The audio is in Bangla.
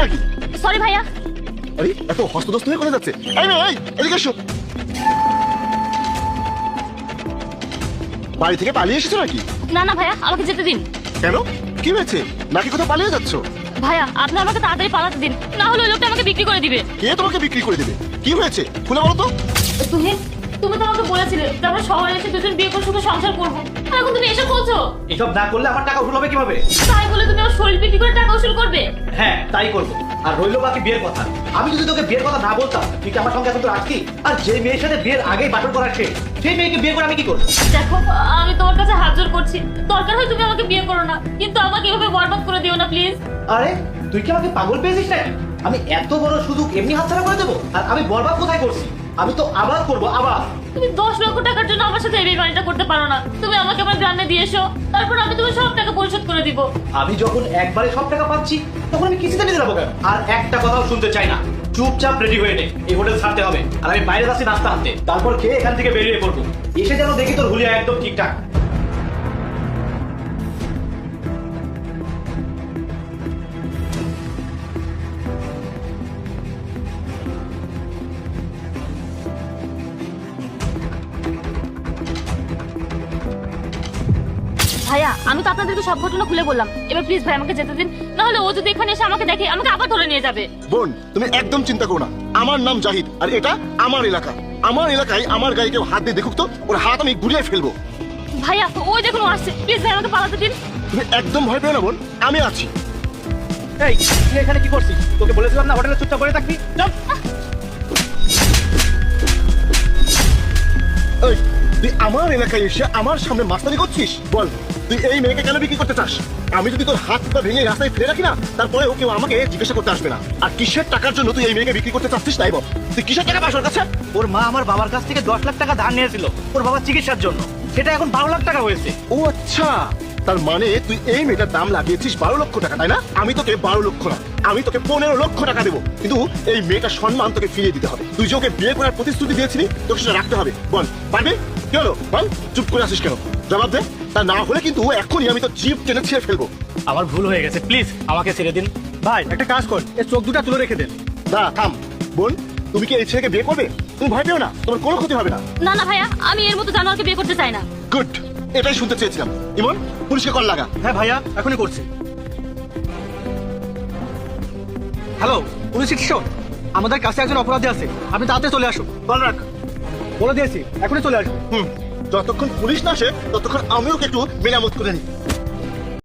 নাকি? সরি ভাইয়া। আরে এত হস্তদস্ত হয়ে কোথায় যাচ্ছে? এই মেয়ে, এই এদিকে এসো। বাড়ি থেকে পালিয়ে এসেছো নাকি? না না ভাইয়া, আমাকে যেতে দিন। কেন, কি হয়েছে? নাকি কোথাও পালিয়ে যাচ্ছ? ভাইয়া আপনি আমাকে তাড়াতাড়ি পালাতে দিন, না হলে ওই লোকটা আমাকে বিক্রি করে দিবে। কে তোমাকে বিক্রি করে দেবে? কি হয়েছে খুলে বলো তো। তুমি তুমি তো আমাকে বলেছিলে যে আমরা শহরে এসে দুজন বিয়ে করে সুখে সংসার করবো, আর এখন তুমি এসব বলছো। এসব না করলে আমার টাকা উসুল হবে কিভাবে? তাই বলে তুমি আমার শরীর বিক্রি করে টাকা উসুল করবে? হ্যাঁ তাই করবো। আর রইলো বাকি বিয়ের কথা। আমি যদি তোকে বিয়ের কথা না বলতাম তুই কি আমার সঙ্গে এখন তো রাখতি? আর যে মেয়ের সাথে বিয়ের আগেই বাটন করা শেষ, সেই মেয়েকে বিয়ে করে আমি কি করবো? দেখো আমি তোমার কাছে হাত জোর করছি, দরকার হয় তুমি আমাকে বিয়ে করো না, কিন্তু আমাকে এভাবে বরবাদ করে দিও না প্লিজ। আরে তুই কি আমাকে পাগল পেয়েছিস নাকি? আমি এত বড় সুযোগ এমনি হাতছাড়া করে দেবো? আর আমি বরবাদ কোথায় করছি? আমি তো আবার করবো আবার। তুমি 10 লক্ষ টাকার জন্য আমার সাথে এই বেইমানিটা করতে পারো না। তুমি আমাকে আমার গ্রামে দিয়ে এসো, তারপর আমি তোমার সব টাকা পরিশোধ করে দিব। আমি যখন একবারে সব টাকা পাচ্ছি তখন আমি কিস্তিতে নিতে যাবো কেন? আর একটা কথাও শুনতে চাই না, চুপচাপ রেডি হয়ে নে, এই হোটেল ছাড়তে হবে। আর আমি বাইরে যাচ্ছি নাস্তা আনতে, তারপর খেয়ে এখান থেকে বেরিয়ে পড়বো। এসে যেন দেখি তোর হুলিয়া একদম ঠিকঠাক। ভাইয়া আমি তো আপনাদেরকে সব ঘটনা খুলে বললাম, এবার প্লিজ ভাই আমাকে যেতে দিন, না হলে ও যদি এখানে এসে আমাকে দেখে আমাকে আবার ধরে নিয়ে যাবে। বোন, তুমি একদম চিন্তা করো না। আমার নাম জাহিদ, আর এটা আমার এলাকা। আমার এলাকায় আমার গায়ে কেউ হাত দিয়ে দেখুক তো, ওর হাত আমি গুড়িয়ে ফেলবো। ভাইয়া ওই দেখুন ও আসছে, প্লিজ ভাই আমাকে পালাতে দিন। তুমি একদম ভয় পেও না বোন, আমি আছি। এই তুই এখানে কি করছিস? তোকে বলেছিলাম না হোটেলে চুপচাপ করে থাকবি। চল। এই, তুই আমার এলাকায় এসে আমার সামনে মাস্তানি করছিস? বল, তুই এই মেয়েকে কেন বিক্রি করতে চাস? আমি যদি তোর হাত পা ভেঙে রাস্তায় ফেলে রাখি না, তারপরে ও কেউ আমাকে জিজ্ঞাসা করতে আসবে না। আর কিসের টাকার জন্য তুই এই মেয়েকে বিক্রি করতে চাচ্ছিস তাই বল? তুই কিসের টাকা পাস ওর কাছে? ওর মা আমার বাবার কাছ থেকে 10 লাখ টাকা ধার নিয়েছিল ওর বাবার চিকিৎসার জন্য, সেটা এখন 12 লাখ টাকা হয়েছে। ও আচ্ছা, তার মানে তুই এই মেয়েটার দাম লাগিয়েছিস 12 লক্ষ টাকা, তাই না? আমি তোকে 12 লক্ষ না, আমি তোকে 15 লক্ষ টাকা দেবো, কিন্তু এই মেয়েটার সম্মান তোকে ফিরিয়ে দিতে হবে। তুই যে ওকে বিয়ে করার প্রতিশ্রুতি দিয়েছিলি, তোকে সেটা রাখতে হবে। বল, পারবি? কি হলো বল, চুপ করে আসিস কেন? জবাব দে। তা না হলে কিন্তু এখনই আমি তো জিভ টেনে ছিঁড়ে ফেলবো। আমার ভুল হয়ে গেছে, প্লিজ আমাকে ছেড়ে দিন। ভাই একটা কাজ কর, এর চোখ দুটা তুলে রেখে দেন। না থাম। বোন, তুমি কি এই ছেলেকে বিয়ে করবে? তুমি ভয় পেও না, তোমার কোনো ক্ষতি হবে না। না না ভাইয়া, আমি এর মতো জানোয়ারকে বিয়ে করতে চাই না। গুড, এটাই শুনতে চেয়েছিলাম। ইমন, পুলিশকে কল লাগা। হ্যাঁ ভাইয়া, এখনই করছি। হ্যালো পুলিশ স্টেশন, আমাদের কাছে একজন অপরাধী আছে, আপনি তাড়াতাড়ি চলে আসুন। কল রাখ। বলে দিয়েছি এখনই চলে আসুন। যতক্ষণ পুলিশ না আসে ততক্ষণ আমি ওকে একটু মেরামত করে নিই।